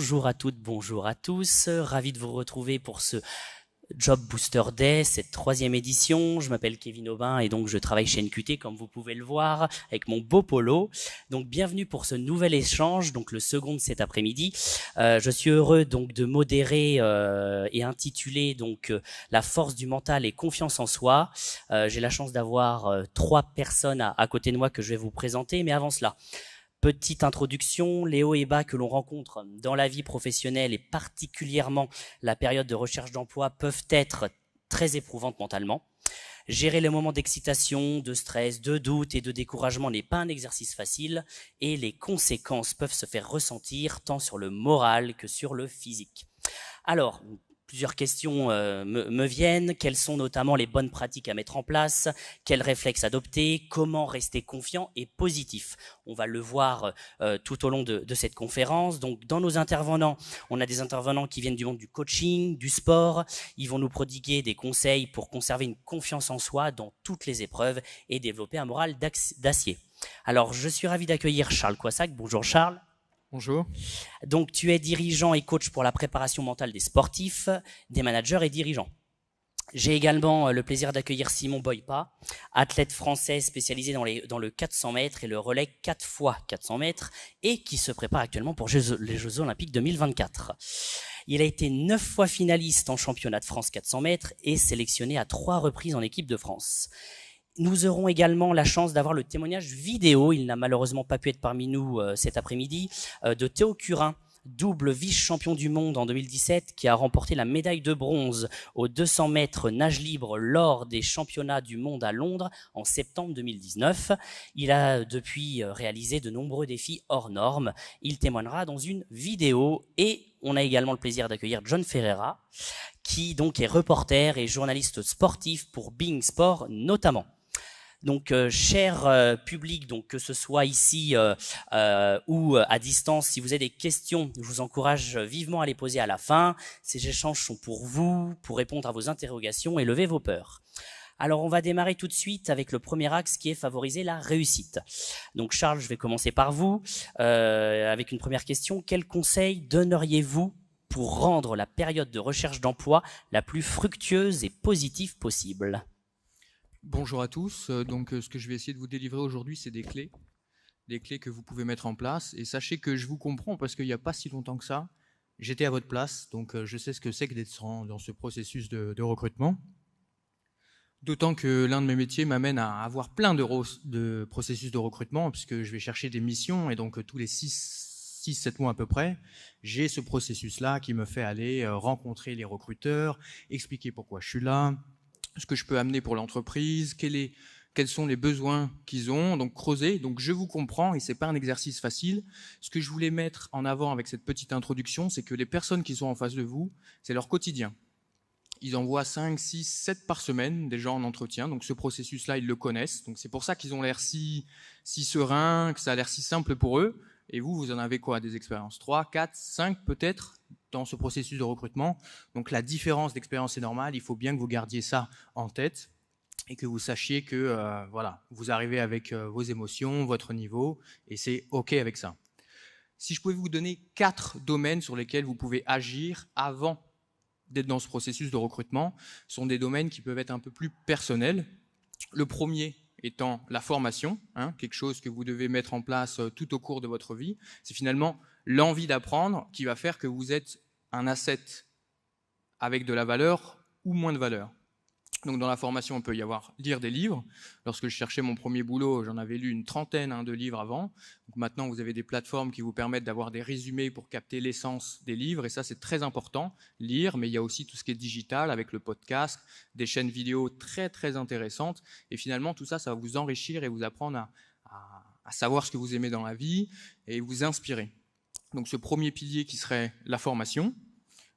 Bonjour à toutes, bonjour à tous. Ravi de vous retrouver pour ce Job Booster Day, cette 3e édition. Je m'appelle Kevin Aubin et donc je travaille chez NQT comme vous pouvez le voir avec mon beau polo. Donc bienvenue pour ce nouvel échange, donc le second de cet après-midi. Je suis heureux donc de modérer et intituler donc la force du mental et confiance en soi. J'ai la chance d'avoir 3 personnes à côté de moi que je vais vous présenter, mais avant cela, petite introduction, les hauts et bas que l'on rencontre dans la vie professionnelle et particulièrement la période de recherche d'emploi peuvent être très éprouvantes mentalement. Gérer les moments d'excitation, de stress, de doute et de découragement n'est pas un exercice facile et les conséquences peuvent se faire ressentir tant sur le moral que sur le physique. Alors, plusieurs questions me viennent. Quelles sont notamment les bonnes pratiques à mettre en place? Quels réflexes adopter? Comment rester confiant et positif? On va le voir tout au long de cette conférence. Donc, dans nos intervenants, on a des intervenants qui viennent du monde du coaching, du sport. Ils vont nous prodiguer des conseils pour conserver une confiance en soi dans toutes les épreuves et développer un moral d'acier. Alors, je suis ravi d'accueillir Charles Coissac. Bonjour Charles. Bonjour. Donc, tu es dirigeant et coach pour la préparation mentale des sportifs, des managers et dirigeants. J'ai également le plaisir d'accueillir Simon Boypa, athlète français spécialisé dans le 400 mètres et le relais 4 x 400 mètres et qui se prépare actuellement pour les Jeux Olympiques 2024. Il a été 9 fois finaliste en championnat de France 400 mètres et sélectionné à 3 reprises en équipe de France. Nous aurons également la chance d'avoir le témoignage vidéo, il n'a malheureusement pas pu être parmi nous cet après-midi, de Théo Curin, double vice-champion du monde en 2017, qui a remporté la médaille de bronze aux 200 mètres nage libre lors des championnats du monde à Londres en septembre 2019. Il a depuis réalisé de nombreux défis hors normes. Il témoignera dans une vidéo et on a également le plaisir d'accueillir John Ferreira, qui donc est reporter et journaliste sportif pour Being Sport notamment. Donc, cher public, donc que ce soit ici ou à distance, si vous avez des questions, je vous encourage vivement à les poser à la fin. Ces échanges sont pour vous, pour répondre à vos interrogations et lever vos peurs. Alors, on va démarrer tout de suite avec le premier axe qui est favoriser la réussite. Donc, Charles, je vais commencer par vous avec une première question. Quel conseil donneriez-vous pour rendre la période de recherche d'emploi la plus fructueuse et positive possible ? Bonjour à tous. Donc, ce que je vais essayer de vous délivrer aujourd'hui, c'est des clés que vous pouvez mettre en place. Et sachez que je vous comprends parce qu'il n'y a pas si longtemps que ça, j'étais à votre place, donc je sais ce que c'est que d'être dans ce processus de recrutement. D'autant que l'un de mes métiers m'amène à avoir plein de processus de recrutement, puisque je vais chercher des missions, et donc tous les 6-7 mois à peu près, j'ai ce processus-là qui me fait aller rencontrer les recruteurs, expliquer pourquoi je suis là, ce que je peux amener pour l'entreprise, quels sont les besoins qu'ils ont, donc creuser. Donc je vous comprends et c'est pas un exercice facile. Ce que je voulais mettre en avant avec cette petite introduction, c'est que les personnes qui sont en face de vous, c'est leur quotidien. Ils envoient 5, 6, 7 par semaine des gens en entretien, donc ce processus-là, ils le connaissent. Donc c'est pour ça qu'ils ont l'air si sereins, que ça a l'air si simple pour eux. Et vous en avez quoi, des expériences 3, 4, 5 peut-être dans ce processus de recrutement. Donc la différence d'expérience est normale, il faut bien que vous gardiez ça en tête et que vous sachiez que voilà, vous arrivez avec vos émotions, votre niveau, et c'est OK avec ça. Si je pouvais vous donner 4 domaines sur lesquels vous pouvez agir avant d'être dans ce processus de recrutement, ce sont des domaines qui peuvent être un peu plus personnels. Le premier étant la formation, quelque chose que vous devez mettre en place tout au cours de votre vie. C'est finalement l'envie d'apprendre qui va faire que vous êtes un asset avec de la valeur ou moins de valeur. Donc dans la formation, on peut y avoir lire des livres. Lorsque je cherchais mon premier boulot, j'en avais lu une trentaine de livres avant. Donc maintenant, vous avez des plateformes qui vous permettent d'avoir des résumés pour capter l'essence des livres. Et ça, c'est très important, lire. Mais il y a aussi tout ce qui est digital avec le podcast, des chaînes vidéo très, très intéressantes. Et finalement, tout ça, ça va vous enrichir et vous apprendre à savoir ce que vous aimez dans la vie et vous inspirer. Donc ce premier pilier qui serait la formation.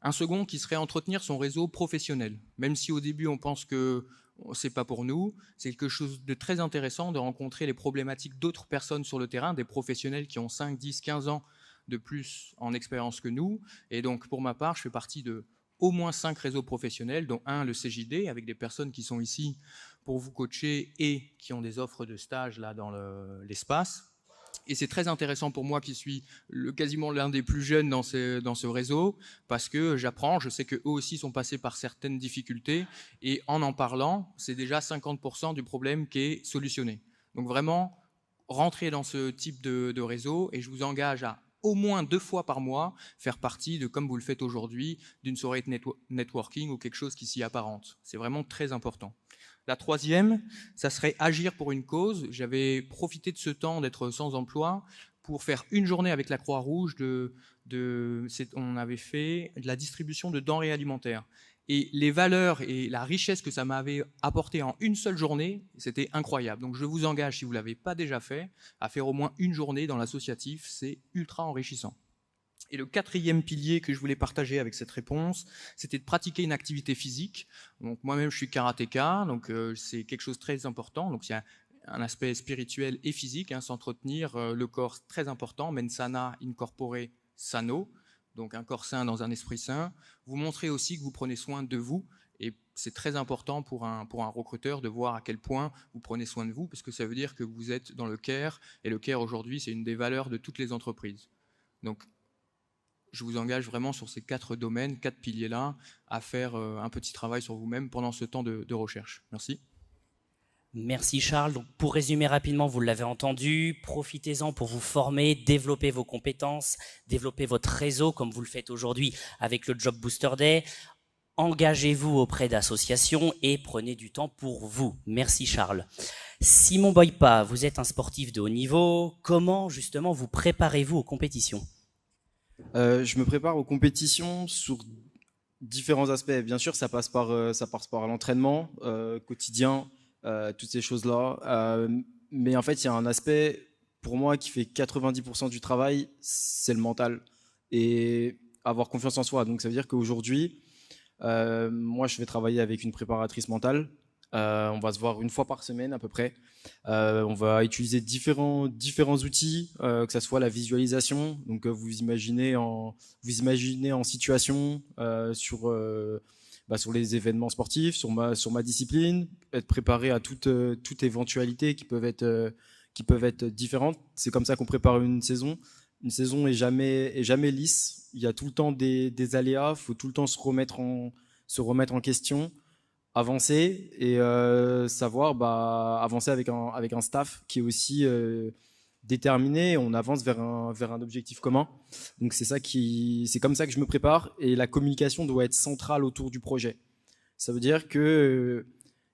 Un second qui serait entretenir son réseau professionnel. Même si au début on pense que c'est pas pour nous, c'est quelque chose de très intéressant de rencontrer les problématiques d'autres personnes sur le terrain, des professionnels qui ont 5, 10, 15 ans de plus en expérience que nous. Et donc pour ma part, je fais partie de au moins 5 réseaux professionnels, dont un, le CJD, avec des personnes qui sont ici pour vous coacher et qui ont des offres de stage là dans l'espace. Et c'est très intéressant pour moi qui suis quasiment l'un des plus jeunes dans ce réseau, parce que j'apprends, je sais qu'eux aussi sont passés par certaines difficultés, et en parlant, c'est déjà 50% du problème qui est solutionné. Donc vraiment, rentrez dans ce type de réseau, et je vous engage à au moins 2 fois par mois faire partie de, comme vous le faites aujourd'hui, d'une soirée de networking ou quelque chose qui s'y apparente. C'est vraiment très important. La troisième, ça serait agir pour une cause. J'avais profité de ce temps d'être sans emploi pour faire une journée avec la Croix-Rouge. On avait fait de la distribution de denrées alimentaires. Et les valeurs et la richesse que ça m'avait apporté en une seule journée, c'était incroyable. Donc je vous engage, si vous ne l'avez pas déjà fait, à faire au moins une journée dans l'associatif. C'est ultra enrichissant. Et le quatrième pilier que je voulais partager avec cette réponse, c'était de pratiquer une activité physique. Donc moi-même, je suis karatéka, donc c'est quelque chose de très important. Donc il y a un aspect spirituel et physique, s'entretenir le corps très important, mensana in corpore sano, donc un corps sain dans un esprit sain. Vous montrez aussi que vous prenez soin de vous, et c'est très important pour un recruteur de voir à quel point vous prenez soin de vous, parce que ça veut dire que vous êtes dans le care, et le care aujourd'hui, c'est une des valeurs de toutes les entreprises. Donc je vous engage vraiment sur ces 4 domaines, 4 piliers-là, à faire un petit travail sur vous-même pendant ce temps de recherche. Merci. Merci Charles. Donc, pour résumer rapidement, vous l'avez entendu, profitez-en pour vous former, développer vos compétences, développer votre réseau comme vous le faites aujourd'hui avec le Job Booster Day. Engagez-vous auprès d'associations et prenez du temps pour vous. Merci Charles. Simon Boypa, vous êtes un sportif de haut niveau. Comment justement vous préparez-vous aux compétitions ? Je me prépare aux compétitions sur différents aspects. Bien sûr, ça passe par l'entraînement quotidien, toutes ces choses-là. Mais en fait, il y a un aspect pour moi qui fait 90% du travail, c'est le mental et avoir confiance en soi. Donc, ça veut dire qu'aujourd'hui, moi, je vais travailler avec une préparatrice mentale. On va se voir une fois par semaine à peu près. On va utiliser différents outils, que ça soit la visualisation. Donc vous imaginez en situation sur les événements sportifs, sur ma discipline, être préparé à toute éventualité qui peuvent être différentes. C'est comme ça qu'on prépare une saison. Une saison est jamais lisse. Il y a tout le temps des aléas. Il faut tout le temps se remettre en question, avancer et savoir avancer avec un staff qui est aussi déterminé. On avance vers un objectif commun. Donc c'est comme ça que je me prépare, et la communication doit être centrale autour du projet. Ça veut dire que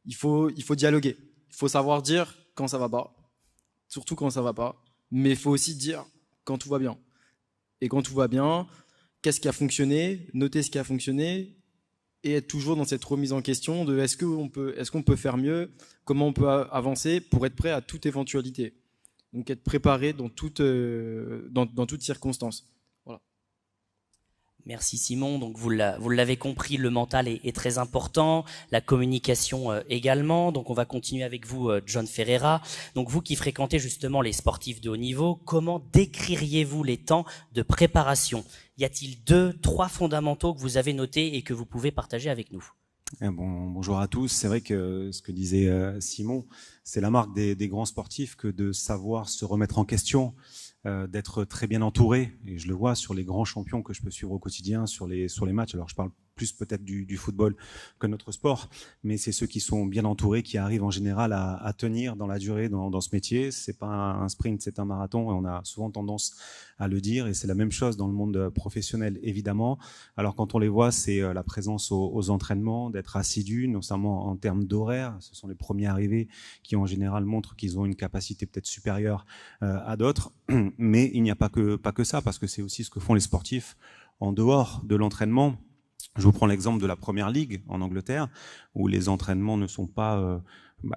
il faut dialoguer. Il faut savoir dire quand ça va pas, surtout quand ça va pas, mais il faut aussi dire quand tout va bien. Et quand tout va bien, qu'est-ce qui a fonctionné, noter ce qui a fonctionné, et être toujours dans cette remise en question de est-ce qu'on peut faire mieux, comment on peut avancer pour être prêt à toute éventualité. Donc être préparé dans toute circonstance. Voilà. Merci Simon. Donc vous l'avez compris, le mental est très important, la communication également. Donc on va continuer avec vous, John Ferreira. Donc vous qui fréquentez justement les sportifs de haut niveau, comment décririez-vous les temps de préparation ? Y a-t-il 2, 3 fondamentaux que vous avez notés et que vous pouvez partager avec nous ? Bonjour à tous. C'est vrai que ce que disait Simon, c'est la marque des grands sportifs que de savoir se remettre en question, d'être très bien entouré. Et je le vois sur les grands champions que je peux suivre au quotidien, sur les matchs. Alors je parle plus peut-être du football que notre sport, mais c'est ceux qui sont bien entourés qui arrivent en général à tenir dans la durée dans ce métier. C'est pas un sprint, c'est un marathon, et on a souvent tendance à le dire, et c'est la même chose dans le monde professionnel évidemment. Alors quand on les voit, c'est la présence aux entraînements, d'être assidus, notamment en termes d'horaire. Ce sont les premiers arrivés qui en général montrent qu'ils ont une capacité peut-être supérieure à d'autres, mais il n'y a pas que ça, parce que c'est aussi ce que font les sportifs en dehors de l'entraînement. Je vous prends l'exemple de la Première Ligue en Angleterre, où les entraînements ne sont pas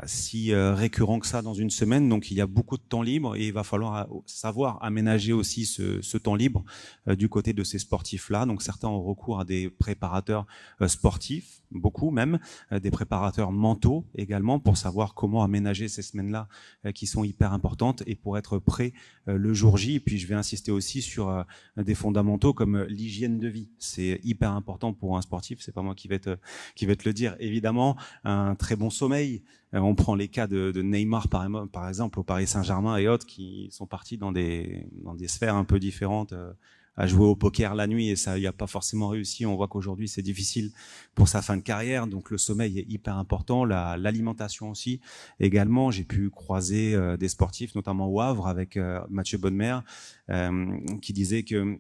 si récurrents que ça dans une semaine. Donc il y a beaucoup de temps libre, et il va falloir savoir aménager aussi ce temps libre du côté de ces sportifs-là. Donc certains ont recours à des préparateurs sportifs, beaucoup même, des préparateurs mentaux également, pour savoir comment aménager ces semaines-là qui sont hyper importantes, et pour être prêt le jour J. Et puis je vais insister aussi sur des fondamentaux comme l'hygiène de vie. C'est hyper important pour un sportif, c'est pas moi qui vais te le dire évidemment. Un très bon sommeil, On prend les cas de Neymar par exemple au Paris Saint-Germain et autres qui sont partis dans des sphères un peu différentes, à jouer au poker la nuit et ça, il a pas forcément réussi. On voit qu'aujourd'hui c'est difficile pour sa fin de carrière, donc le sommeil est hyper important, l'alimentation aussi. Également, j'ai pu croiser des sportifs, notamment au Havre avec Mathieu Bonnemer, qui disait que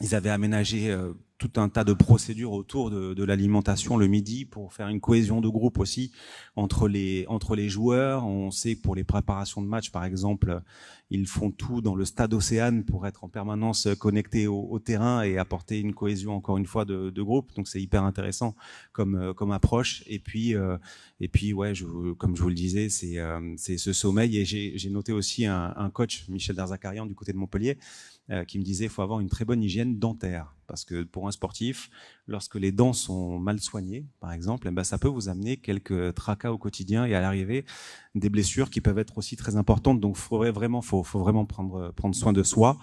ils avaient aménagé tout un tas de procédures autour de l'alimentation le midi pour faire une cohésion de groupe aussi entre les joueurs. On sait que pour les préparations de match, par exemple, ils font tout dans le stade Océane pour être en permanence connectés au terrain et apporter une cohésion, encore une fois, de groupe. Donc c'est hyper intéressant comme approche. Et puis ouais, comme je vous le disais, c'est ce sommeil. Et j'ai noté aussi un coach, Michel Darzacarian, du côté de Montpellier, qui me disait qu'il faut avoir une très bonne hygiène dentaire. Parce que pour un sportif, lorsque les dents sont mal soignées, par exemple, eh ben, ça peut vous amener quelques tracas au quotidien et à l'arrivée, des blessures qui peuvent être aussi très importantes. Donc, faut vraiment prendre soin de soi,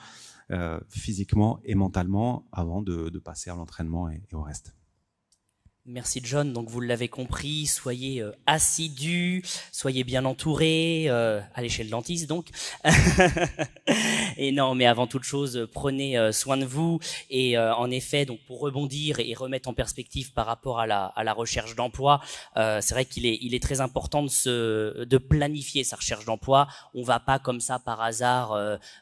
physiquement et mentalement, avant de passer à l'entraînement et au reste. Merci John, donc vous l'avez compris, soyez assidus, soyez bien entourés, allez chez le dentiste donc. Et non, mais avant toute chose, prenez soin de vous. Et en effet, donc pour rebondir et remettre en perspective par rapport à la recherche d'emploi, c'est vrai qu'il est très important de planifier sa recherche d'emploi. On va pas comme ça par hasard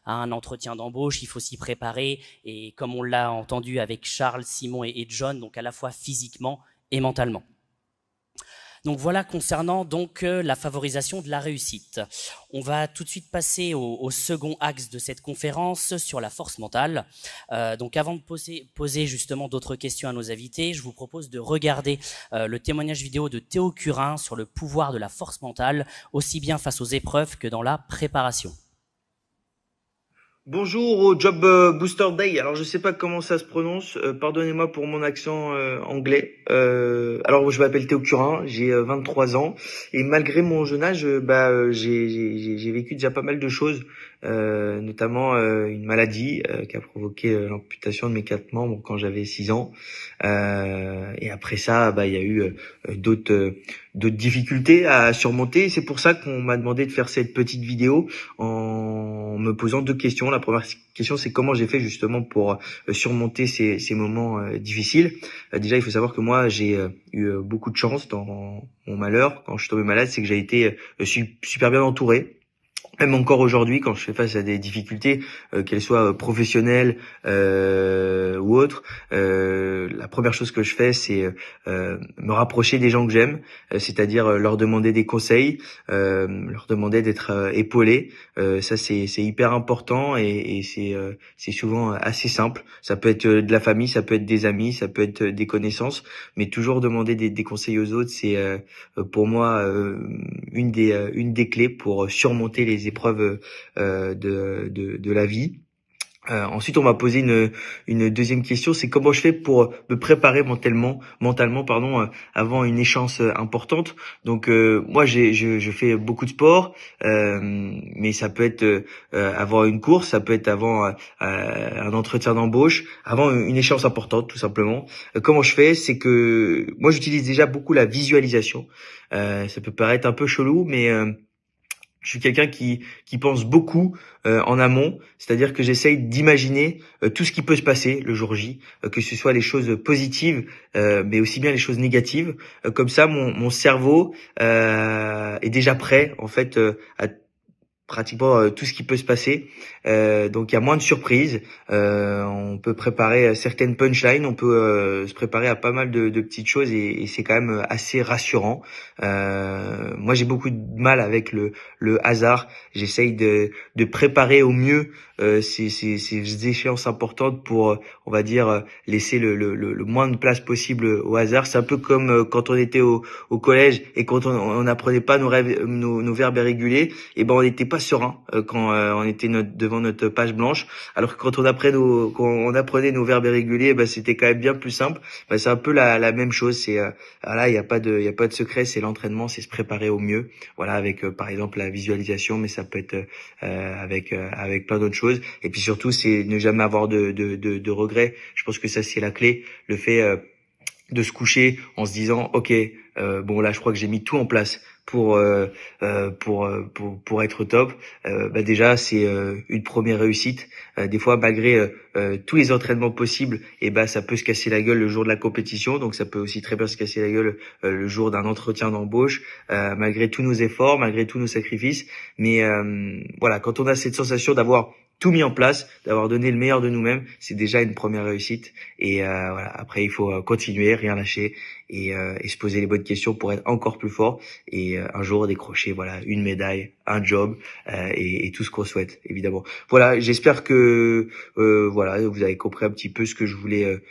à un entretien d'embauche, il faut s'y préparer. Et comme on l'a entendu avec Charles, Simon et John, donc à la fois physiquement et mentalement. Donc voilà concernant donc la favorisation de la réussite. On va tout de suite passer au second axe de cette conférence sur la force mentale. Donc avant de poser justement d'autres questions à nos invités, je vous propose de regarder le témoignage vidéo de Théo Curin sur le pouvoir de la force mentale, aussi bien face aux épreuves que dans la préparation. Bonjour au Job Booster Day. Alors je sais pas comment ça se prononce, pardonnez-moi pour mon accent anglais. Alors je m'appelle Théo Curin, j'ai 23 ans et malgré mon jeune âge, j'ai vécu déjà pas mal de choses, notamment une maladie qui a provoqué l'amputation de mes 4 membres quand j'avais 6 ans. Et après ça, il y a eu d'autres difficultés à surmonter. C'est pour ça qu'on m'a demandé de faire cette petite vidéo en me posant 2 questions. La première question, c'est comment j'ai fait justement pour surmonter ces moments difficiles. Déjà, il faut savoir que moi, j'ai eu beaucoup de chance dans mon malheur. Quand je suis tombé malade, c'est que j'ai été super bien entouré. Même encore aujourd'hui, quand je fais face à des difficultés, qu'elles soient professionnelles ou autres, la première chose que je fais, c'est me rapprocher des gens que j'aime, c'est-à-dire leur demander des conseils, leur demander d'être épaulé. Ça, c'est hyper important et c'est souvent assez simple. Ça peut être de la famille, ça peut être des amis, ça peut être des connaissances, mais toujours demander des conseils aux autres, c'est pour moi une des clés pour surmonter les épreuves de la vie. Ensuite, on m'a posé une deuxième question, c'est comment je fais pour me préparer mentalement, avant une échéance importante. Donc, moi, je fais beaucoup de sport, mais ça peut être avant une course, ça peut être avant un entretien d'embauche, avant une échéance importante, tout simplement. Comment je fais, c'est que moi, j'utilise déjà beaucoup la visualisation. Ça peut paraître un peu chelou, mais je suis quelqu'un qui pense beaucoup en amont, c'est-à-dire que j'essaye d'imaginer tout ce qui peut se passer le jour J, que ce soit les choses positives, mais aussi bien les choses négatives. Comme ça, mon cerveau est déjà prêt en fait à pratiquement tout ce qui peut se passer. Donc il y a moins de surprises. On peut préparer certaines punchlines, on peut se préparer à pas mal de petites choses et c'est quand même assez rassurant. Moi j'ai beaucoup de mal avec le hasard. J'essaye de préparer au mieux ces échéances importantes pour, on va dire, laisser le moins de place possible au hasard. C'est un peu comme quand on était au collège et quand on n'apprenait pas nos verbes irréguliers, et ben on n'était pas serein quand on était devant notre page blanche, alors que quand on apprenait nos verbes irréguliers, c'était quand même bien plus simple. C'est un peu la même chose. C'est voilà, il y a pas de secret, c'est l'entraînement, c'est se préparer au mieux. Voilà, avec par exemple la visualisation, mais ça peut être avec plein d'autres choses. Et puis surtout, c'est ne jamais avoir de regrets. Je pense que ça c'est la clé, le fait de se coucher en se disant ok, bon là je crois que j'ai mis tout en place pour être top, déjà c'est une première réussite. Des fois, malgré tous les entraînements possibles, ça peut se casser la gueule le jour de la compétition, donc ça peut aussi très bien se casser la gueule le jour d'un entretien d'embauche, malgré tous nos efforts, malgré tous nos sacrifices. Mais voilà, quand on a cette sensation d'avoir tout mis en place, d'avoir donné le meilleur de nous-mêmes, c'est déjà une première réussite. Et voilà, après il faut continuer, rien lâcher et se poser les bonnes questions pour être encore plus fort et un jour décrocher voilà une médaille, un job et tout ce qu'on souhaite évidemment. Voilà, j'espère que voilà vous avez compris un petit peu ce que je voulais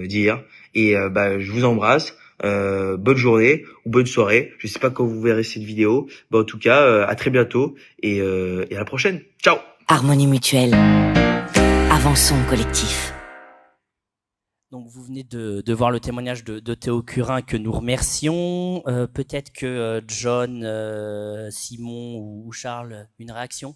dire et je vous embrasse. Bonne journée ou bonne soirée. Je sais pas quand vous verrez cette vidéo. En tout cas, à très bientôt et à la prochaine. Ciao. Harmonie Mutuelle. Avançons collectif. Donc vous venez de voir le témoignage de Théo Curin que nous remercions. Peut-être que John, Simon ou Charles, une réaction?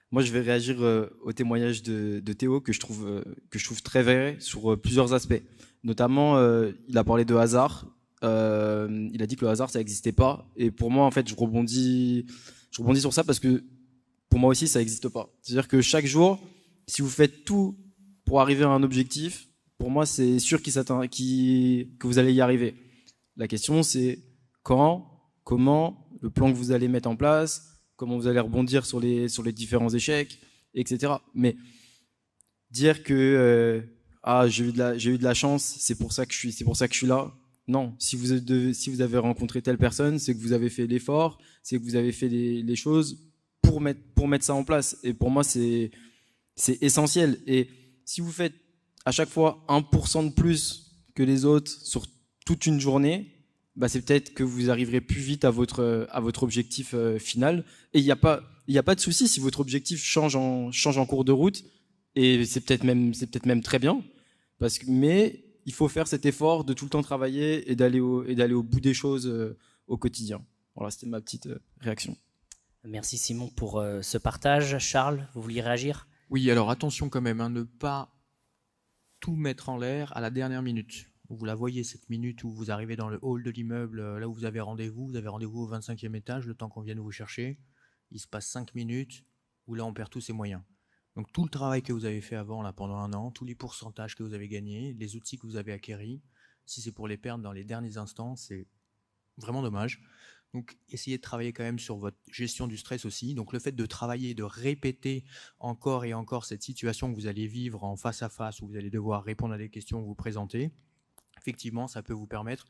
Moi, je vais réagir au témoignage de Théo que je trouve très vrai sur plusieurs aspects. Notamment, il a parlé de hasard. Il a dit que le hasard, ça n'existait pas. Et pour moi, en fait, je rebondis sur ça parce que pour moi aussi, ça n'existe pas. C'est-à-dire que chaque jour, si vous faites tout pour arriver à un objectif, pour moi, c'est sûr que vous allez y arriver. La question, c'est quand, comment, le plan que vous allez mettre en place, comment vous allez rebondir sur les différents échecs, etc. Mais dire que j'ai eu de la chance, c'est pour ça que je suis là. Non, si vous avez rencontré telle personne, c'est que vous avez fait l'effort, c'est que vous avez fait les choses pour mettre ça en place. Et pour moi, c'est essentiel. Et si vous faites à chaque fois 1% de plus que les autres sur toute une journée, c'est peut-être que vous arriverez plus vite à votre objectif final. Et il n'y a pas de souci si votre objectif change en cours de route. Et c'est peut-être même très bien. Mais il faut faire cet effort de tout le temps travailler et d'aller au bout des choses au quotidien. Voilà, c'était ma petite réaction. Merci Simon pour ce partage. Charles, vous vouliez réagir? Oui, alors attention quand même, ne pas tout mettre en l'air à la dernière minute. Vous la voyez, cette minute où vous arrivez dans le hall de l'immeuble, là où vous avez rendez-vous au 25e étage, le temps qu'on vienne vous chercher. Il se passe 5 minutes où là on perd tous ses moyens. Donc tout le travail que vous avez fait avant, là, pendant un an, tous les pourcentages que vous avez gagnés, les outils que vous avez acquéris, si c'est pour les perdre dans les derniers instants, c'est vraiment dommage. Donc essayez de travailler quand même sur votre gestion du stress aussi. Donc le fait de travailler, de répéter encore et encore cette situation que vous allez vivre en face à face, où vous allez devoir répondre à des questions, vous présenter, effectivement, ça peut vous permettre,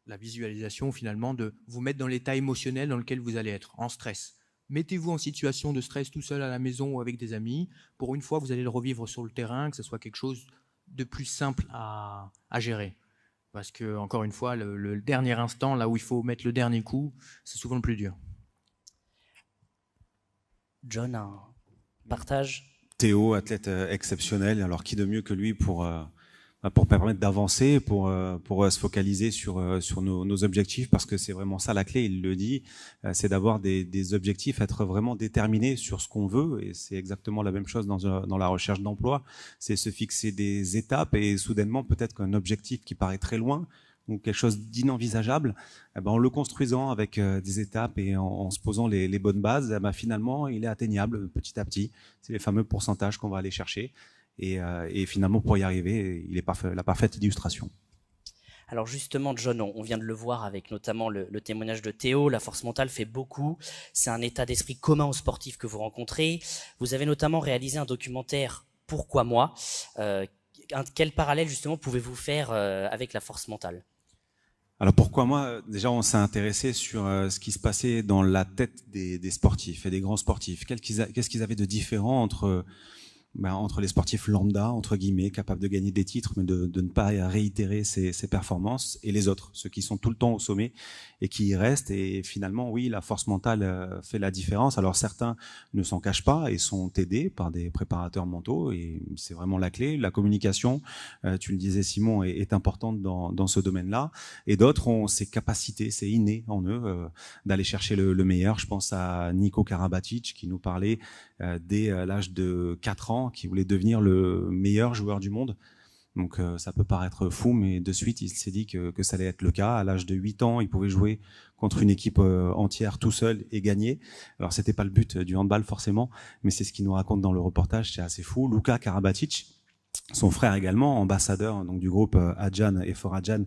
la visualisation finalement, de vous mettre dans l'état émotionnel dans lequel vous allez être, en stress. Mettez-vous en situation de stress tout seul à la maison ou avec des amis. Pour une fois, vous allez le revivre sur le terrain, que ce soit quelque chose de plus simple à gérer. Parce que, encore une fois, le dernier instant, là où il faut mettre le dernier coup, c'est souvent le plus dur. John, un partage? Théo, athlète exceptionnel. Alors, qui de mieux que lui pour permettre d'avancer, pour se focaliser sur nos objectifs, parce que c'est vraiment ça la clé, il le dit, c'est d'avoir des objectifs, être vraiment déterminé sur ce qu'on veut, et c'est exactement la même chose dans la recherche d'emploi, c'est se fixer des étapes, et soudainement peut-être qu'un objectif qui paraît très loin, ou quelque chose d'inenvisageable, en le construisant avec des étapes et en se posant les bonnes bases, finalement il est atteignable petit à petit, c'est les fameux pourcentages qu'on va aller chercher. Et finalement, pour y arriver, il est la parfaite illustration. Alors justement, John, on vient de le voir avec notamment le témoignage de Théo, la force mentale fait beaucoup, c'est un état d'esprit commun aux sportifs que vous rencontrez. Vous avez notamment réalisé un documentaire « Pourquoi moi ?». Quel parallèle justement pouvez-vous faire avec la force mentale ? Alors pourquoi moi ? Déjà, on s'est intéressé sur ce qui se passait dans la tête des sportifs et des grands sportifs. Qu'est-ce qu'ils avaient de différent entre les sportifs lambda, entre guillemets, capables de gagner des titres, mais de ne pas réitérer ses performances, et les autres, ceux qui sont tout le temps au sommet et qui y restent. Et finalement, oui, la force mentale fait la différence. Alors certains ne s'en cachent pas et sont aidés par des préparateurs mentaux, et c'est vraiment la clé. La communication, tu le disais Simon, est importante dans ce domaine-là. Et d'autres ont ces capacités, c'est inné en eux, d'aller chercher le meilleur. Je pense à Nico Karabatic qui nous parlait dès l'âge de 4 ans, qui voulait devenir le meilleur joueur du monde. Donc ça peut paraître fou, mais de suite, il s'est dit que ça allait être le cas. À l'âge de 8 ans, il pouvait jouer contre une équipe entière tout seul et gagner. Alors c'était pas le but du handball forcément, mais c'est ce qu'il nous raconte dans le reportage, c'est assez fou. Luka Karabatic, son frère également, ambassadeur donc du groupe Adjan et For Adjan,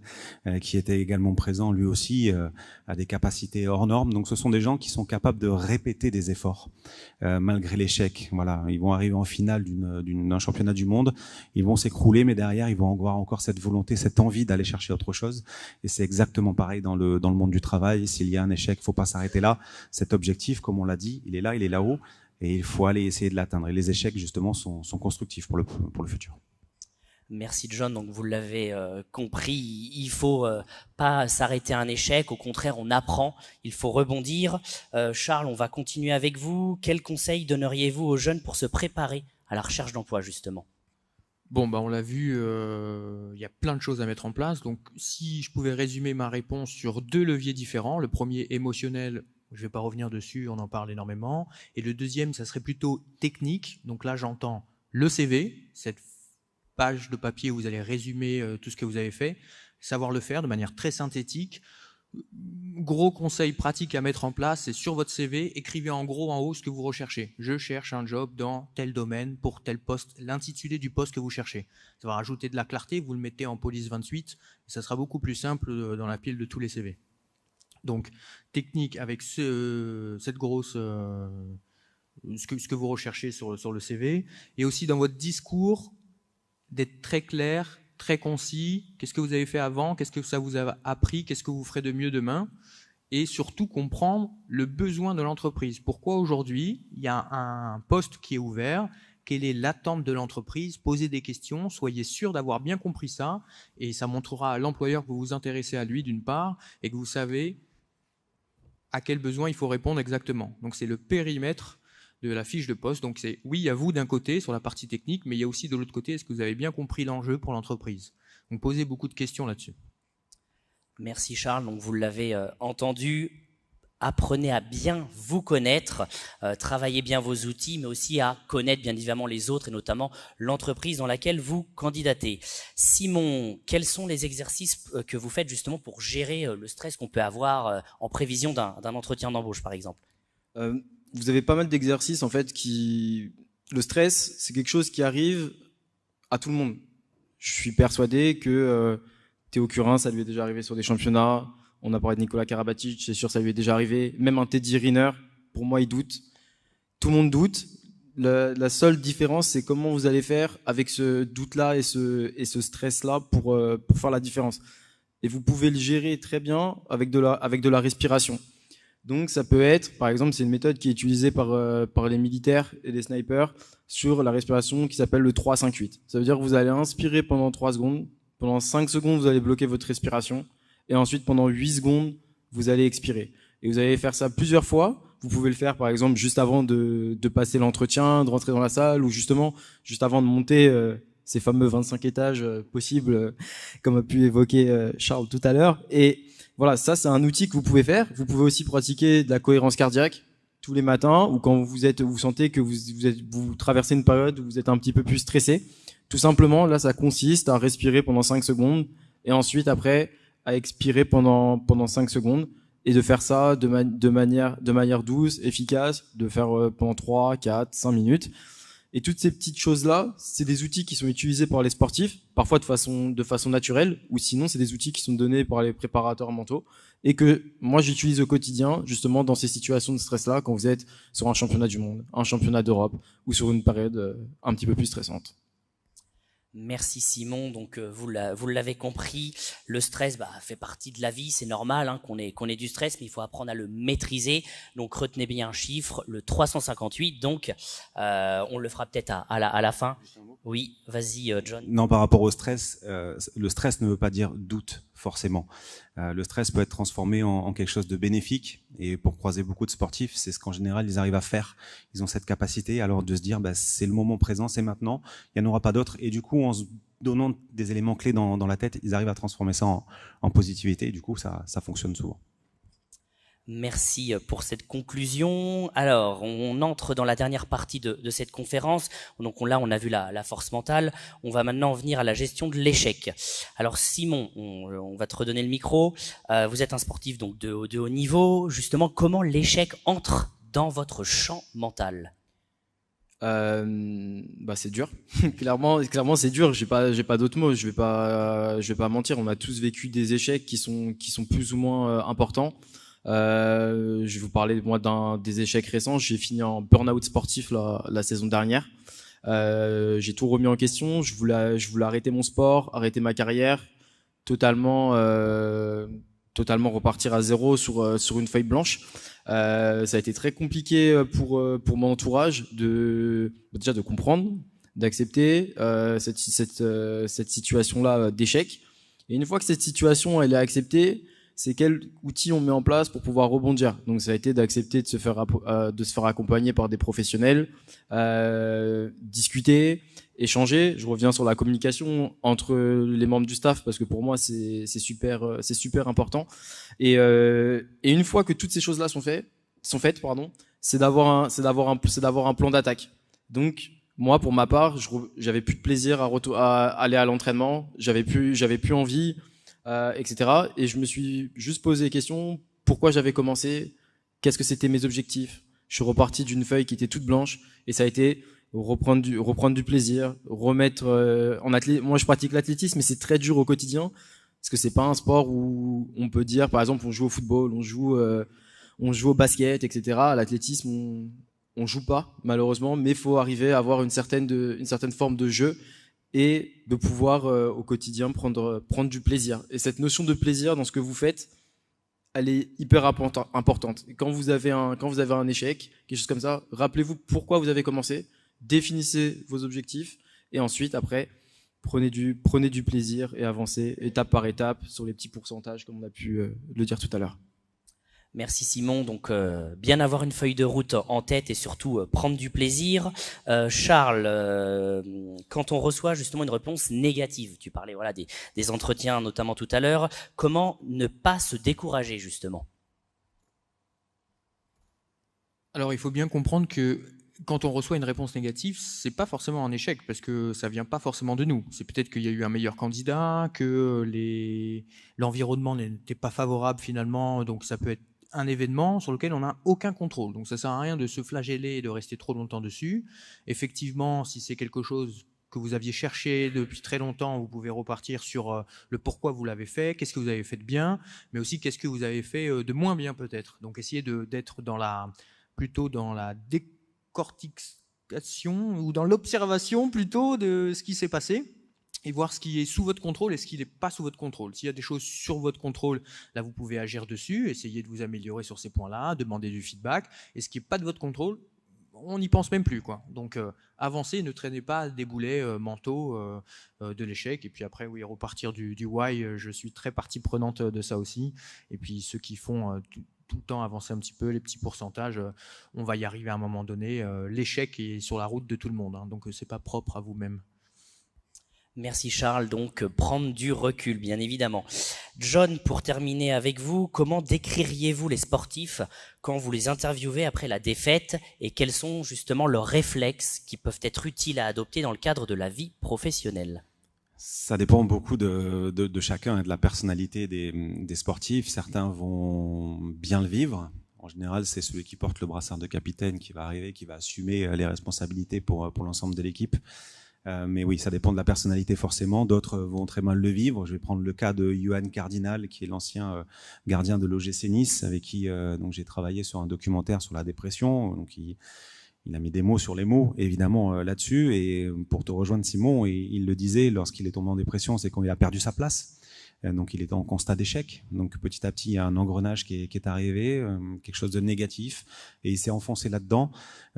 qui était également présent, lui aussi a des capacités hors normes. Donc ce sont des gens qui sont capables de répéter des efforts malgré l'échec. Voilà, ils vont arriver en finale d'un championnat du monde, ils vont s'écrouler, mais derrière ils vont avoir encore cette volonté, cette envie d'aller chercher autre chose. Et c'est exactement pareil dans le monde du travail. S'il y a un échec, faut pas s'arrêter là. Cet objectif, comme on l'a dit, il est là-haut. Et il faut aller essayer de l'atteindre. Et les échecs, justement, sont constructifs pour le futur. Merci John, donc vous l'avez compris, il faut pas s'arrêter à un échec, au contraire on apprend, il faut rebondir. Charles, on va continuer avec vous. Quels conseils donneriez-vous aux jeunes pour se préparer à la recherche d'emploi justement ? Bon, on l'a vu, il y a plein de choses à mettre en place. Donc si je pouvais résumer ma réponse sur 2 leviers différents, le premier émotionnel, je ne vais pas revenir dessus, on en parle énormément. Et le deuxième, ça serait plutôt technique. Donc là, j'entends le CV, cette page de papier où vous allez résumer tout ce que vous avez fait, savoir le faire de manière très synthétique. Gros conseil pratique à mettre en place, c'est sur votre CV, écrivez en gros en haut ce que vous recherchez. Je cherche un job dans tel domaine pour tel poste, l'intitulé du poste que vous cherchez. Ça va rajouter de la clarté, vous le mettez en police 28, et ça sera beaucoup plus simple dans la pile de tous les CV. Donc, technique avec cette grosse, ce que vous recherchez sur le CV, et aussi dans votre discours, d'être très clair, très concis. Qu'est-ce que vous avez fait avant? Qu'est-ce que ça vous a appris? Qu'est-ce que vous ferez de mieux demain? Et surtout comprendre le besoin de l'entreprise. Pourquoi aujourd'hui, il y a un poste qui est ouvert? Quelle est l'attente de l'entreprise? Posez des questions, soyez sûr d'avoir bien compris ça, et ça montrera à l'employeur que vous vous intéressez à lui d'une part, et que vous savez à quel besoin il faut répondre exactement. Donc c'est le périmètre de la fiche de poste. Donc c'est oui, il y a vous d'un côté sur la partie technique, mais il y a aussi de l'autre côté, est-ce que vous avez bien compris l'enjeu pour l'entreprise? Donc posez beaucoup de questions là-dessus. Merci Charles, donc vous l'avez entendu, apprenez à bien vous connaître, travaillez bien vos outils, mais aussi à connaître bien évidemment les autres et notamment l'entreprise dans laquelle vous candidatez. Simon, quels sont les exercices que vous faites justement pour gérer le stress qu'on peut avoir en prévision d'un entretien d'embauche par exemple? Vous avez pas mal d'exercices en fait le stress, c'est quelque chose qui arrive à tout le monde. Je suis persuadé que Théo Curin, ça lui est déjà arrivé sur des championnats. On a parlé de Nicolas Karabatic, c'est sûr, ça lui est déjà arrivé. Même un Teddy Riner, pour moi, il doute. Tout le monde doute. La seule différence, c'est comment vous allez faire avec ce doute-là et ce stress-là pour faire la différence. Et vous pouvez le gérer très bien avec de la respiration. Donc, ça peut être, par exemple, c'est une méthode qui est utilisée par les militaires et les snipers sur la respiration qui s'appelle le 3-5-8. Ça veut dire que vous allez inspirer pendant 3 secondes. Pendant 5 secondes, vous allez bloquer votre respiration. Et ensuite, pendant 8 secondes, vous allez expirer. Et vous allez faire ça plusieurs fois. Vous pouvez le faire, par exemple, juste avant de passer l'entretien, de rentrer dans la salle, ou justement, juste avant de monter ces fameux 25 étages possibles, comme a pu évoquer Charles tout à l'heure. Et voilà, ça, c'est un outil que vous pouvez faire. Vous pouvez aussi pratiquer de la cohérence cardiaque tous les matins, ou quand vous sentez que vous traversez une période où vous êtes un petit peu plus stressé. Tout simplement, là, ça consiste à respirer pendant 5 secondes, et ensuite, après, à expirer pendant 5 secondes et de faire ça de manière douce, efficace, de faire pendant 3, 4, 5 minutes. Et toutes ces petites choses-là, c'est des outils qui sont utilisés par les sportifs, parfois de façon naturelle, ou sinon c'est des outils qui sont donnés par les préparateurs mentaux et que moi j'utilise au quotidien, justement dans ces situations de stress-là, quand vous êtes sur un championnat du monde, un championnat d'Europe ou sur une période un petit peu plus stressante. Merci Simon, donc vous l'avez compris, le stress fait partie de la vie, c'est normal qu'on ait du stress, mais il faut apprendre à le maîtriser, donc retenez bien un chiffre, le 358, donc on le fera peut-être à la fin. Oui, vas-y John. Non, par rapport au stress, le stress ne veut pas dire doute forcément. Le stress peut être transformé en quelque chose de bénéfique, et pour croiser beaucoup de sportifs, c'est ce qu'en général ils arrivent à faire. Ils ont cette capacité alors de se dire c'est le moment présent, c'est maintenant, il n'y en aura pas d'autre, et du coup en se donnant des éléments clés dans la tête, ils arrivent à transformer ça en positivité, et du coup ça fonctionne souvent. Merci pour cette conclusion. Alors, on entre dans la dernière partie de cette conférence. Donc là, on a vu la force mentale. On va maintenant venir à la gestion de l'échec. Alors Simon, on va te redonner le micro. Vous êtes un sportif donc de haut niveau. Justement, comment l'échec entre dans votre champ mental ? C'est dur. clairement c'est dur. J'ai pas d'autres mots. Je vais pas mentir. On a tous vécu des échecs qui sont plus ou moins importants. Je vais vous parler moi des échecs récents. J'ai fini en burn-out sportif la saison dernière. J'ai tout remis en question. Je voulais arrêter mon sport, arrêter ma carrière, totalement repartir à zéro sur une feuille blanche. Ça a été très compliqué pour mon entourage déjà de comprendre, d'accepter cette situation-là d'échec. Et une fois que cette situation elle est acceptée, c'est quel outil on met en place pour pouvoir rebondir. Donc ça a été d'accepter de se faire accompagner par des professionnels, discuter, échanger. Je reviens sur la communication entre les membres du staff parce que pour moi c'est super important. Et une fois que toutes ces choses-là sont faites, c'est d'avoir un plan d'attaque. Donc moi pour ma part, j'avais plus de plaisir à aller à l'entraînement, j'avais plus envie. Etc. Et je me suis juste posé des questions. Pourquoi j'avais commencé ? Qu'est-ce que c'était mes objectifs ? Je suis reparti d'une feuille qui était toute blanche et ça a été reprendre du plaisir, remettre moi je pratique l'athlétisme mais c'est très dur au quotidien parce que c'est pas un sport où on peut dire par exemple on joue au football, on joue au basket, etc. À l'athlétisme on joue pas malheureusement, mais faut arriver à avoir une certaine forme de jeu et de pouvoir au quotidien prendre du plaisir. Et cette notion de plaisir dans ce que vous faites, elle est hyper importante. Et quand vous avez un échec, quelque chose comme ça, rappelez-vous pourquoi vous avez commencé, définissez vos objectifs et ensuite après prenez du plaisir et avancez étape par étape sur les petits pourcentages comme on a pu le dire tout à l'heure. Merci Simon. Donc bien avoir une feuille de route en tête et surtout prendre du plaisir. Charles, quand on reçoit justement une réponse négative, tu parlais voilà des entretiens notamment tout à l'heure, comment ne pas se décourager justement ? Alors il faut bien comprendre que quand on reçoit une réponse négative, c'est pas forcément un échec parce que ça vient pas forcément de nous. C'est peut-être qu'il y a eu un meilleur candidat, que l'environnement n'était pas favorable finalement, donc ça peut être un événement sur lequel on n'a aucun contrôle. Donc ça sert à rien de se flageller et de rester trop longtemps dessus. Effectivement, si c'est quelque chose que vous aviez cherché depuis très longtemps, vous pouvez repartir sur le pourquoi vous l'avez fait, qu'est-ce que vous avez fait de bien, mais aussi qu'est-ce que vous avez fait de moins bien peut-être. Donc essayez d'être plutôt dans la décortication ou dans l'observation plutôt de ce qui s'est passé et voir ce qui est sous votre contrôle et ce qui n'est pas sous votre contrôle. S'il y a des choses sur votre contrôle, là vous pouvez agir dessus, essayer de vous améliorer sur ces points-là, demander du feedback, et ce qui n'est pas de votre contrôle, on n'y pense même plus, quoi. Donc avancez, ne traînez pas des boulets mentaux de l'échec, et puis après oui, repartir du why, je suis très partie prenante de ça aussi, et puis ceux qui font tout le temps avancer un petit peu, les petits pourcentages, on va y arriver à un moment donné. L'échec est sur la route de tout le monde, hein, donc c'est pas propre à vous-même. Merci Charles, donc prendre du recul bien évidemment. John, pour terminer avec vous, comment décririez-vous les sportifs quand vous les interviewez après la défaite et quels sont justement leurs réflexes qui peuvent être utiles à adopter dans le cadre de la vie professionnelle ? Ça dépend beaucoup de chacun et de la personnalité des sportifs. Certains vont bien le vivre. En général, c'est celui qui porte le brassard de capitaine qui va arriver, qui va assumer les responsabilités pour l'ensemble de l'équipe. Mais oui, ça dépend de la personnalité forcément. D'autres vont très mal le vivre. Je vais prendre le cas de Johan Cardinal, qui est l'ancien gardien de l'OGC Nice, avec qui donc j'ai travaillé sur un documentaire sur la dépression. Donc il a mis des mots sur les mots, évidemment, là-dessus. Et pour te rejoindre, Simon, il le disait, lorsqu'il est tombé en dépression, c'est quand il a perdu sa place. Donc il était en constat d'échec. Donc petit à petit, il y a un engrenage qui est arrivé, quelque chose de négatif, et il s'est enfoncé là-dedans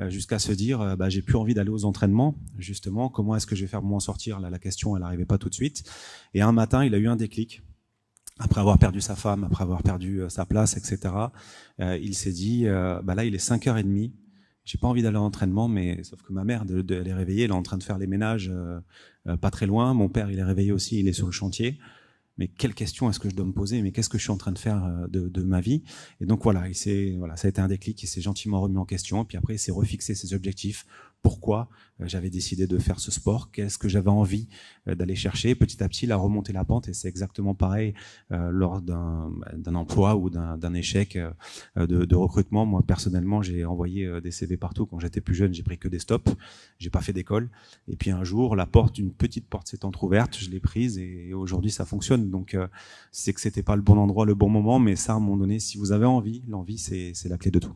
jusqu'à se dire j'ai plus envie d'aller aux entraînements. Justement, comment est-ce que je vais faire pour m'en sortir ? Là, la question, elle n'arrivait pas tout de suite. Et un matin, il a eu un déclic. Après avoir perdu sa femme, après avoir perdu sa place, etc., il s'est dit là, il est 5h30. J'ai pas envie d'aller à l'entraînement, mais sauf que ma mère, elle est réveillée, elle est en train de faire les ménages pas très loin. Mon père, il est réveillé aussi, il est sur le chantier. mais quelle question est-ce que je dois me poser, mais qu'est-ce que je suis en train de faire de ma vie? Et donc voilà, ça a été un déclic, il s'est gentiment remis en question, et puis après il s'est refixé ses objectifs. Pourquoi j'avais décidé de faire ce sport, qu'est-ce que j'avais envie d'aller chercher. Petit à petit, il a remonté la pente, et c'est exactement pareil lors d'un emploi ou d'un échec de recrutement. Moi, personnellement, j'ai envoyé des CV partout. Quand j'étais plus jeune, j'ai pris que des stops, j'ai pas fait d'école. Et puis un jour, une petite porte s'est entrouverte, je l'ai prise, et aujourd'hui, ça fonctionne. Donc, c'est que c'était pas le bon endroit, le bon moment, mais ça, à un moment donné, si vous avez envie, l'envie, c'est la clé de tout.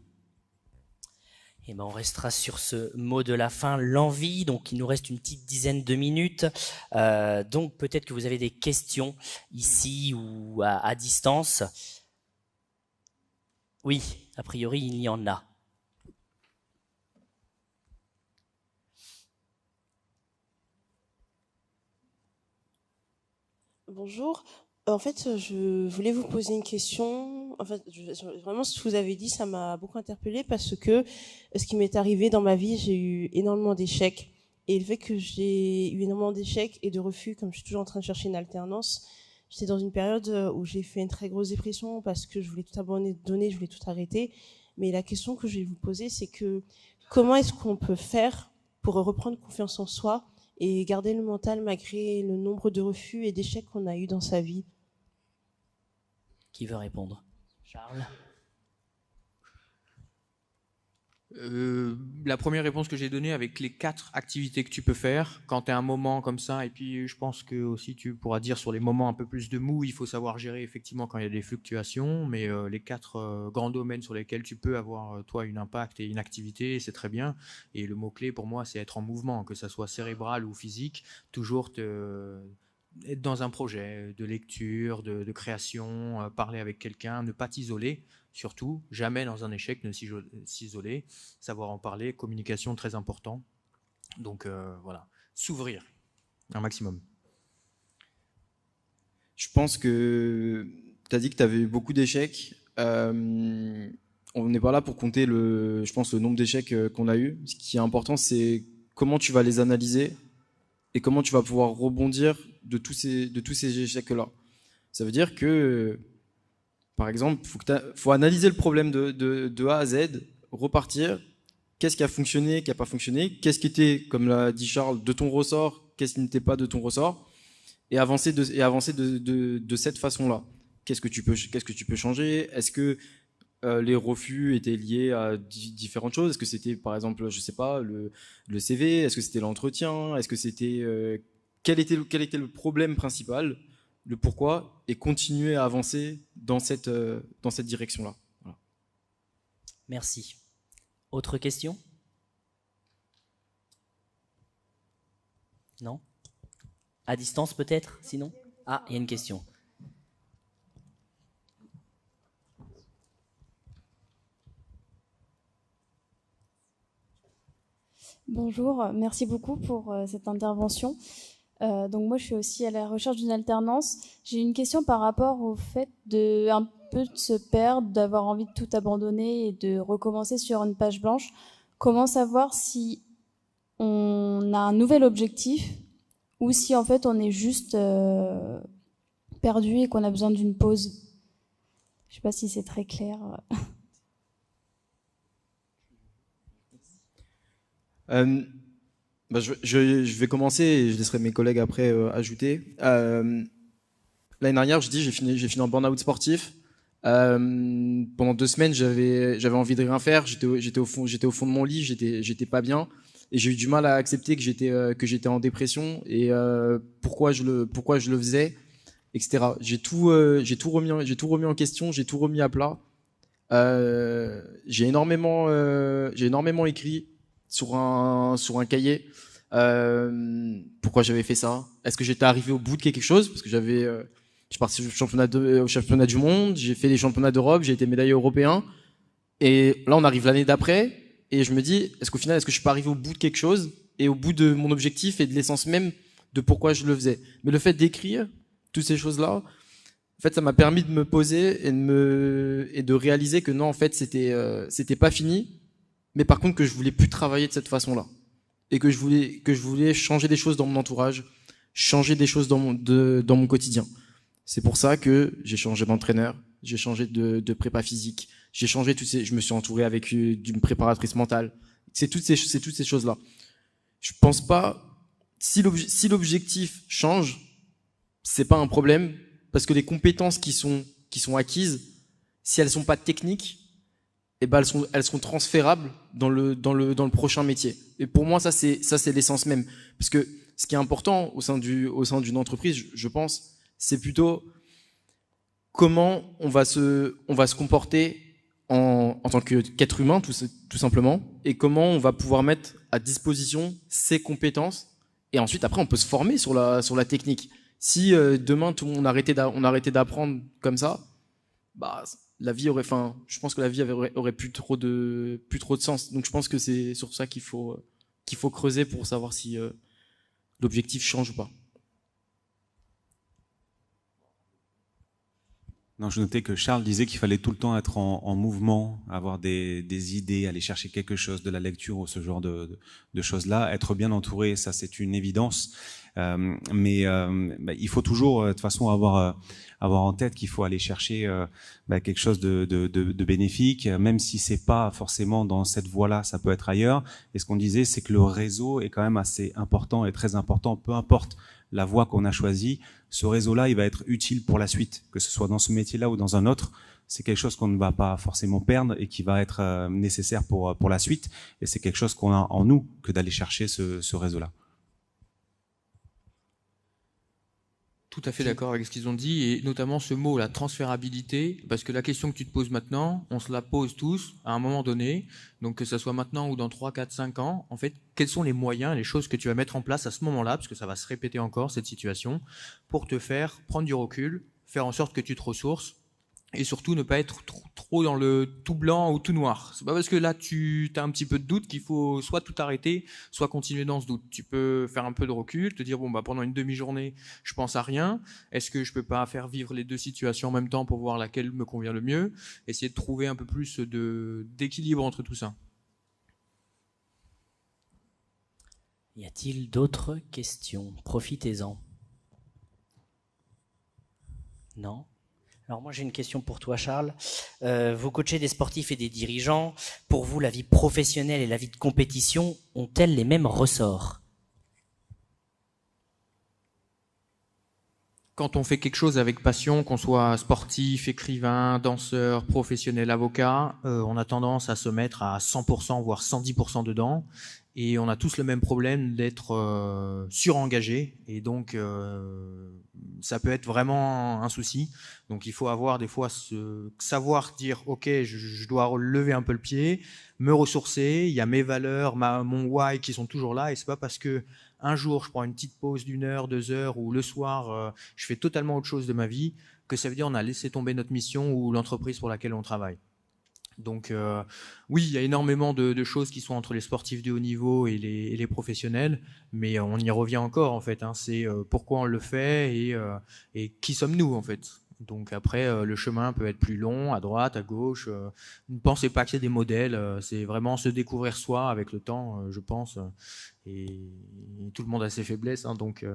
Et ben on restera sur ce mot de la fin, l'envie. Donc il nous reste une petite dizaine de minutes. Donc peut-être que vous avez des questions ici ou à distance. Oui, a priori il y en a. Bonjour. En fait, je voulais vous poser une question. En fait, vraiment, ce que vous avez dit, ça m'a beaucoup interpellée parce que ce qui m'est arrivé dans ma vie, j'ai eu énormément d'échecs. Et le fait que j'ai eu énormément d'échecs et de refus, comme je suis toujours en train de chercher une alternance, j'étais dans une période où j'ai fait une très grosse dépression parce que je voulais tout abandonner, je voulais tout arrêter. Mais la question que je vais vous poser, c'est que comment est-ce qu'on peut faire pour reprendre confiance en soi et garder le mental malgré le nombre de refus et d'échecs qu'on a eu dans sa vie? Qui veut répondre? Charles? La première réponse que j'ai donnée avec les 4 activités que tu peux faire quand tu as un moment comme ça, et puis je pense que aussi tu pourras dire sur les moments un peu plus de mou, il faut savoir gérer effectivement quand il y a des fluctuations, mais les 4 grands domaines sur lesquels tu peux avoir toi une impact et une activité, c'est très bien. Et le mot-clé pour moi, c'est être en mouvement, que ça soit cérébral ou physique, toujours être dans un projet de lecture, de création, parler avec quelqu'un, ne pas t'isoler. Surtout, jamais dans un échec ne s'isoler, savoir en parler, communication très important. Donc voilà, s'ouvrir un maximum. Je pense que tu as dit que tu avais eu beaucoup d'échecs. On n'est pas là pour compter le nombre d'échecs qu'on a eu. Ce qui est important, c'est comment tu vas les analyser et comment tu vas pouvoir rebondir de tous ces échecs-là. Ça veut dire que par exemple, faut analyser le problème de A à Z, repartir. Qu'est-ce qui a fonctionné, qui n'a pas fonctionné? Qu'est-ce qui était, comme l'a dit Charles, de ton ressort? Qu'est-ce qui n'était pas de ton ressort? Et avancer de cette façon-là. Qu'est-ce que tu peux changer? Est-ce que les refus étaient liés à différentes choses? Est-ce que c'était, par exemple, je sais pas, le CV? Est-ce que c'était l'entretien? Est-ce que c'était quel était le problème principal? Le pourquoi, et continuer à avancer dans cette direction-là. Voilà. Merci. Autre question? Non? À distance peut-être, sinon? Ah, il y a une question. Bonjour, merci beaucoup pour cette intervention. Donc moi, je suis aussi à la recherche d'une alternance. J'ai une question par rapport au fait un peu de se perdre, d'avoir envie de tout abandonner et de recommencer sur une page blanche. Comment savoir si on a un nouvel objectif ou si en fait on est juste perdu et qu'on a besoin d'une pause? Je ne sais pas si c'est très clair. Je vais commencer et je laisserai mes collègues après ajouter. L'année dernière, j'ai fini en burn-out sportif. Pendant 2 semaines, j'avais envie de rien faire. J'étais au fond de mon lit. J'étais pas bien et j'ai eu du mal à accepter que j'étais en dépression et pourquoi je le faisais, etc. J'ai tout remis en question. J'ai tout remis à plat. J'ai énormément écrit sur un cahier. Pourquoi j'avais fait ça? Est-ce que j'étais arrivé au bout de quelque chose? Parce que je suis parti au championnat du monde, j'ai fait les championnats d'Europe, j'ai été médaillé européen. Et là, on arrive l'année d'après, et je me dis, est-ce que je suis pas arrivé au bout de quelque chose, et au bout de mon objectif et de l'essence même de pourquoi je le faisais? Mais le fait d'écrire toutes ces choses-là, en fait, ça m'a permis de me poser et de réaliser que non, en fait, c'était pas fini. Mais par contre, que je voulais plus travailler de cette façon-là. Et que je voulais changer des choses dans mon entourage, changer des choses dans mon quotidien. C'est pour ça que j'ai changé d'entraîneur, j'ai changé de prépa physique, je me suis entouré avec d'une préparatrice mentale. C'est toutes ces choses-là. Je pense pas, si l'objectif change, c'est pas un problème, parce que les compétences qui sont acquises, si elles sont pas techniques, eh ben elles seront transférables dans le prochain métier. Et pour moi, ça c'est l'essence même. Parce que ce qui est important au sein d'une entreprise, je pense, c'est plutôt comment on va se comporter en tant qu'être humain, tout simplement, et comment on va pouvoir mettre à disposition ses compétences. Et ensuite, après, on peut se former sur la technique. Si demain on arrêtait d'apprendre comme ça, bah la vie je pense que la vie aurait plus trop de sens. Donc je pense que c'est sur ça qu'il faut creuser pour savoir si l'objectif change ou pas. Non, je notais que Charles disait qu'il fallait tout le temps être en mouvement, avoir des idées, aller chercher quelque chose, de la lecture ou ce genre de choses-là. Être bien entouré, ça c'est une évidence. Mais il faut toujours, de toute façon, avoir en tête qu'il faut aller chercher quelque chose de bénéfique, même si c'est pas forcément dans cette voie-là, ça peut être ailleurs. Et ce qu'on disait, c'est que le réseau est quand même assez important et très important, peu importe la voie qu'on a choisie. Ce réseau-là, il va être utile pour la suite, que ce soit dans ce métier-là ou dans un autre. C'est quelque chose qu'on ne va pas forcément perdre et qui va être nécessaire pour la suite. Et c'est quelque chose qu'on a en nous que d'aller chercher ce réseau-là. Tout à fait d'accord avec ce qu'ils ont dit, et notamment ce mot, la transférabilité, parce que la question que tu te poses maintenant, on se la pose tous à un moment donné, donc que ça soit maintenant ou dans 3, 4, 5 ans, en fait, quels sont les moyens, les choses que tu vas mettre en place à ce moment-là, parce que ça va se répéter encore, cette situation, pour te faire prendre du recul, faire en sorte que tu te ressources, et surtout ne pas être trop dans le tout blanc ou tout noir. C'est pas parce que là tu as un petit peu de doute qu'il faut soit tout arrêter, soit continuer dans ce doute. Tu peux faire un peu de recul, te dire pendant une demi-journée, je pense à rien. Est-ce que je peux pas faire vivre les deux situations en même temps pour voir laquelle me convient le mieux? Essayer de trouver un peu plus d'équilibre entre tout ça. Y a-t-il d'autres questions? Profitez-en. Non? Alors moi j'ai une question pour toi Charles. Vous coachez des sportifs et des dirigeants. Pour vous, la vie professionnelle et la vie de compétition ont-elles les mêmes ressorts? Quand on fait quelque chose avec passion, qu'on soit sportif, écrivain, danseur, professionnel, avocat, on a tendance à se mettre à 100%, voire 110% dedans. Et on a tous le même problème d'être surengagé. Et donc, ça peut être vraiment un souci. Donc, il faut avoir des fois savoir dire, OK, je dois lever un peu le pied, me ressourcer. Il y a mes valeurs, mon why qui sont toujours là. Et c'est pas parce que un jour, je prends une petite pause d'1 heure, 2 heures, ou le soir, je fais totalement autre chose de ma vie, que ça veut dire on a laissé tomber notre mission ou l'entreprise pour laquelle on travaille. Donc oui, il y a énormément de choses qui sont entre les sportifs de haut niveau et les professionnels, mais on y revient encore en fait. C'est pourquoi on le fait et qui sommes-nous en fait. Donc après, le chemin peut être plus long, à droite, à gauche. Ne pensez pas qu'il y a des modèles. C'est vraiment se découvrir soi avec le temps, je pense. Et tout le monde a ses faiblesses, donc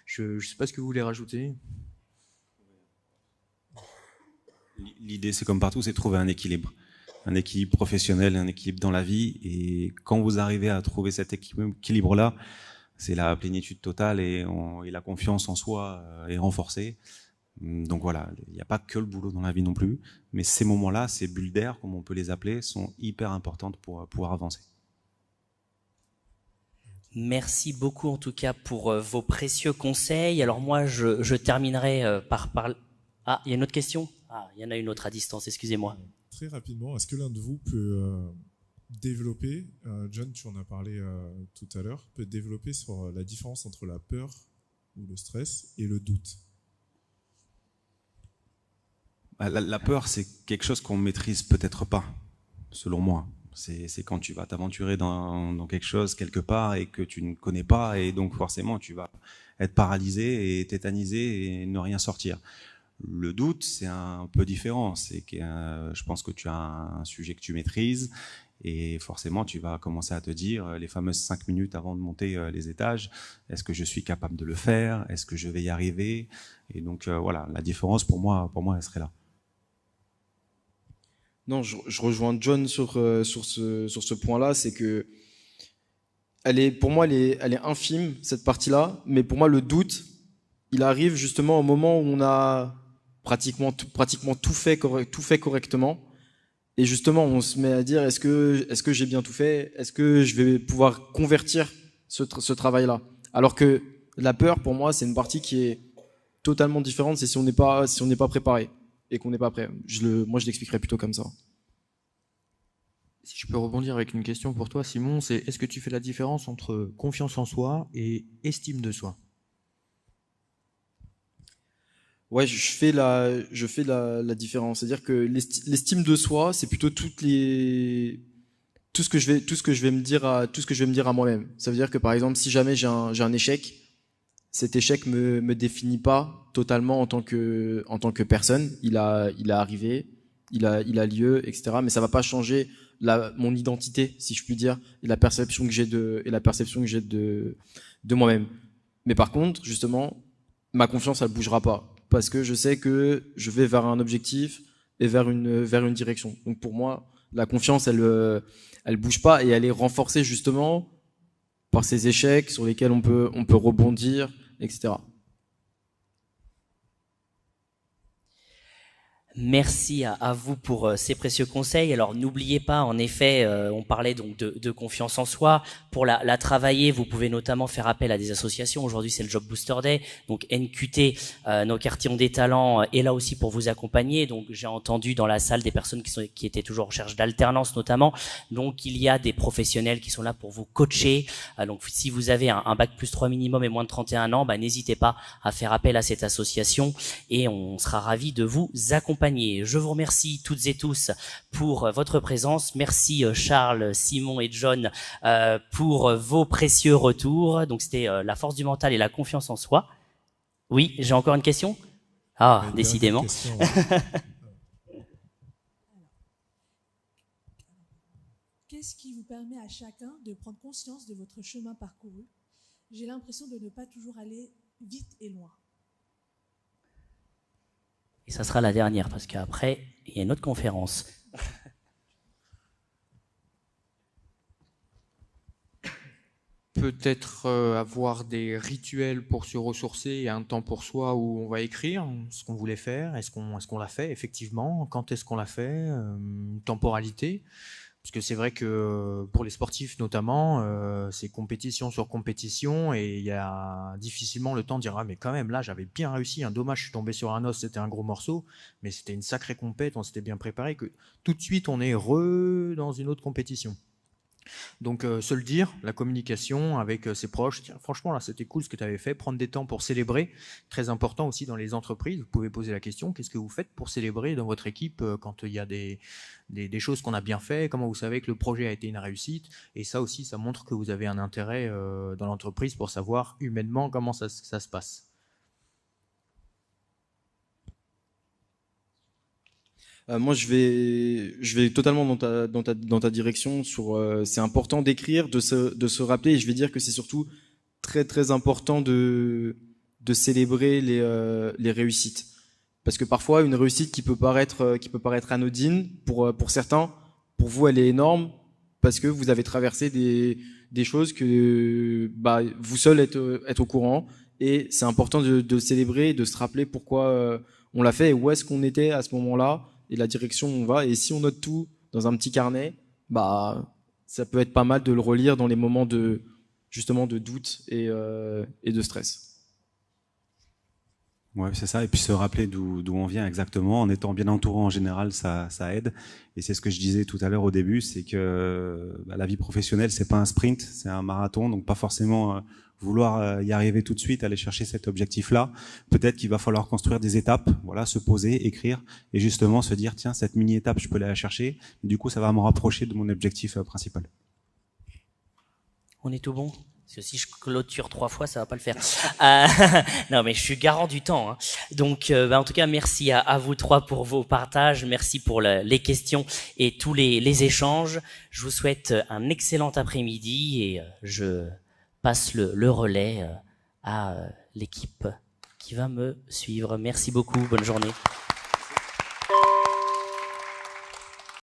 je ne sais pas ce que vous voulez rajouter. L'idée, c'est comme partout, c'est de trouver un équilibre professionnel, un équilibre dans la vie. Et quand vous arrivez à trouver cet équilibre-là, c'est la plénitude totale et la confiance en soi est renforcée. Donc voilà, il n'y a pas que le boulot dans la vie non plus, mais ces moments-là, ces bulles d'air, comme on peut les appeler, sont hyper importantes pour pouvoir avancer. Merci beaucoup en tout cas pour vos précieux conseils. Alors moi, je terminerai par... Ah, il y a une autre question? Ah, il y en a une autre à distance, excusez-moi. Très rapidement, est-ce que l'un de vous peut développer, John, tu en as parlé tout à l'heure, peut développer sur la différence entre la peur ou le stress et le doute? La peur, c'est quelque chose qu'on maîtrise peut-être pas, selon moi. C'est quand tu vas t'aventurer dans quelque chose, quelque part, et que tu ne connais pas, et donc forcément, tu vas être paralysé et tétanisé et ne rien sortir. Le doute, c'est un peu différent. C'est que je pense que tu as un sujet que tu maîtrises Et forcément, tu vas commencer à te dire les fameuses 5 minutes avant de monter les étages, est-ce que je suis capable de le faire? Est-ce que je vais y arriver? Et donc voilà, la différence pour moi, elle serait là. Non, je rejoins John sur ce point-là, c'est que pour moi, elle est infime, cette partie-là, mais pour moi, le doute, il arrive justement au moment où on a pratiquement tout fait correctement. Et justement, on se met à dire, est-ce que j'ai bien tout fait? Est-ce que je vais pouvoir convertir ce travail-là? Alors que la peur, pour moi, c'est une partie qui est totalement différente. C'est si on n'est pas préparé et qu'on n'est pas prêt. Moi, je l'expliquerais plutôt comme ça. Si je peux rebondir avec une question pour toi, Simon, c'est est-ce que tu fais la différence entre confiance en soi et estime de soi? Ouais, je fais la différence. C'est-à-dire que l'estime de soi, c'est plutôt tout ce que je vais me dire à moi-même. Ça veut dire que par exemple, si jamais j'ai un échec, cet échec me définit pas totalement en tant que personne. Il est arrivé, il a lieu, etc. Mais ça va pas changer mon identité, si je puis dire, et la perception que j'ai de moi-même. Mais par contre, justement, ma confiance, elle bougera pas. Parce que je sais que je vais vers un objectif et vers une direction. Donc pour moi, la confiance, elle bouge pas et elle est renforcée justement par ces échecs sur lesquels on peut rebondir, etc. Merci à vous pour ces précieux conseils. Alors n'oubliez pas, en effet, on parlait donc de confiance en soi. Pour la travailler, vous pouvez notamment faire appel à des associations. Aujourd'hui, c'est le Job Booster Day. Donc NQT, nos quartiers ont des talents, est là aussi pour vous accompagner. Donc j'ai entendu dans la salle des personnes qui étaient toujours en recherche d'alternance notamment. Donc il y a des professionnels qui sont là pour vous coacher. Donc si vous avez un bac plus 3 minimum et moins de 31 ans, n'hésitez pas à faire appel à cette association et on sera ravis de vous accompagner. Je vous remercie toutes et tous pour votre présence. Merci Charles, Simon et John pour vos précieux retours. Donc c'était la force du mental et la confiance en soi. Oui, j'ai encore une question? Ah, décidément. Qu'est-ce qui vous permet à chacun de prendre conscience de votre chemin parcouru? J'ai l'impression de ne pas toujours aller vite et loin. Et ça sera la dernière, parce qu'après, il y a une autre conférence. Peut-être avoir des rituels pour se ressourcer et un temps pour soi où on va écrire ce qu'on voulait faire. Est-ce qu'on l'a fait effectivement? Quand est-ce qu'on l'a fait? Une temporalité? Parce que c'est vrai que pour les sportifs notamment, c'est compétition sur compétition et il y a difficilement le temps de dire ah mais quand même là j'avais bien réussi, dommage je suis tombé sur un os, c'était un gros morceau, mais c'était une sacrée compète, on s'était bien préparé, que tout de suite on est dans une autre compétition. Donc se le dire, la communication avec ses proches, tiens, franchement là c'était cool ce que tu avais fait, prendre des temps pour célébrer, très important aussi dans les entreprises, vous pouvez poser la question, qu'est-ce que vous faites pour célébrer dans votre équipe quand il y a des choses qu'on a bien fait, comment vous savez que le projet a été une réussite, et ça aussi ça montre que vous avez un intérêt dans l'entreprise pour savoir humainement comment ça se passe. Moi, je vais totalement dans ta direction sur. C'est important d'écrire, de se rappeler. Et je vais dire que c'est surtout très très important de célébrer les réussites, parce que parfois une réussite qui peut paraître anodine pour certains, pour vous elle est énorme parce que vous avez traversé des choses que vous seul êtes au courant, et c'est important de célébrer, de se rappeler pourquoi on l'a fait et où est-ce qu'on était à ce moment-là. Et la direction où on va, et si on note tout dans un petit carnet, ça peut être pas mal de le relire dans les moments de doute et de stress. Ouais, c'est ça, et puis se rappeler d'où on vient exactement, en étant bien entouré en général, ça aide. Et c'est ce que je disais tout à l'heure au début, c'est que la vie professionnelle, c'est pas un sprint, c'est un marathon, donc pas forcément vouloir y arriver tout de suite, aller chercher cet objectif-là. Peut-être qu'il va falloir construire des étapes, voilà, se poser, écrire, et justement se dire, tiens, cette mini-étape, je peux aller la chercher, du coup, ça va me rapprocher de mon objectif principal. On est tout bon Parce que si je clôture 3 fois, ça va pas le faire. Non, mais je suis garant du temps. Hein. Donc, en tout cas, merci à vous 3 pour vos partages. Merci pour les questions et tous les échanges. Je vous souhaite un excellent après-midi et je passe le relais à l'équipe qui va me suivre. Merci beaucoup. Bonne journée.